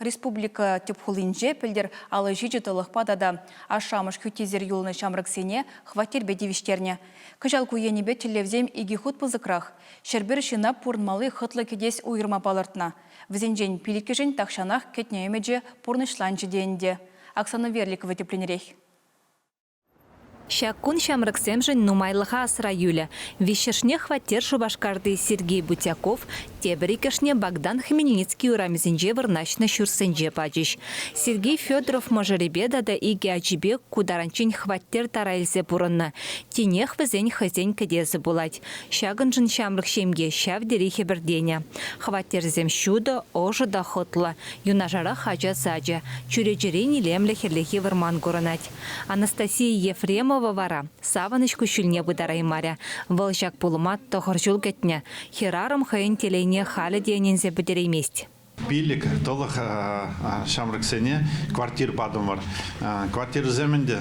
республика тепхулинже пілдер алы жиджитылық падада ашамыш күтезер юлны шамрыксене хватер бедевиштерне. Кыжал куенебе телевзем иги худ пызыкрах. Шербер шина пурнмалы хытлы кедес уйырма балыртна. Візенжен пиліккежен тақшанах кетнеемеже пурнышланчы дейінде. Оксана Верликова тепленерех. Шакун шамрыксемжен нумайлыха асыра юля. Вещершне хватер шубашкарды Сергей Бутяков, тебрикешне Богдан Хмельницкий урамизинже вырначна шурсенже пачиш. Сергей Федоров можеребеда да иги ачибе кударанчин хваттер тарайлзе бурынна. Тенех візен хызен кедезі булать. Шагынжын шамрык шемге шав дерихе бірдене. Хваттерзем шудо ожы да хотла. Юнажара хача саджа. Чурежерени лемле херлехи вырман гуранать. Анастасия Ефремова вара. Саваныш күшілне бұдарай маря. Вылжак пулымат тоғыржул кетне. Херарым хайын телейне халі дейнензе бүдереймест. Билік толық шамрыксене квартир бадым var. Квартир земенде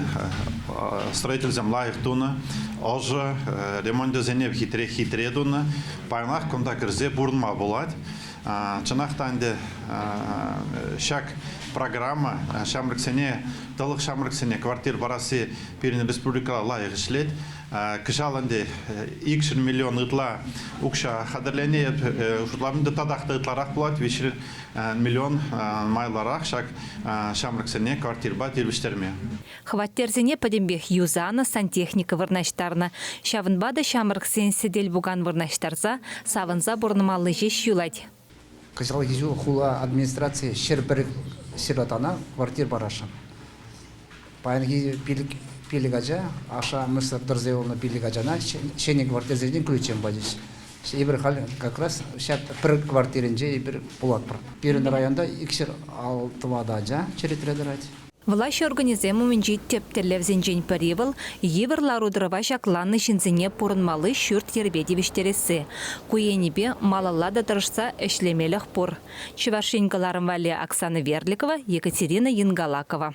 строительзем лайық туны, ожы ремонтды зенеп хитре дуны, пайнақ конда кірзе бұрынма болады. Чынақтанды шак программа шамрыксене, толық шамрыксене квартир барасы перін республикала лайық ішлет. Кышаланды 2 миллион ытла укша хадырлене ушутларында тадақта ытларақ болады, 5 миллион майларақ шак шамрыксене квартир ба тервіштерме. Хваттерзене падембех юзана сантехника вырнаштарна. Шавынбада шамрыксен седел буган вырнаштарза, савынза бұрнымалы жеш юлать. Кышал кезу хула администрация шербірік сиратана квартир бараша. Пайынги пилигажа, аша мысыр дырзеволна пилигажана, шене квартирзеден ключем бадиш. Ибір хал как раз шат бір квартиринже ибір пулат бір. Бірін районда икшір алтывада жа черетредерать. Власть организемумен жит тептерлевзен жень паривал, еверлару дрова шакланны шинзене пурынмалы шүрт ербедевиштересі. Куенебе малалада тұрышса эшлемеліх пур. Чувашингаларым вали Оксана Верликова, Екатерина Янгалакова.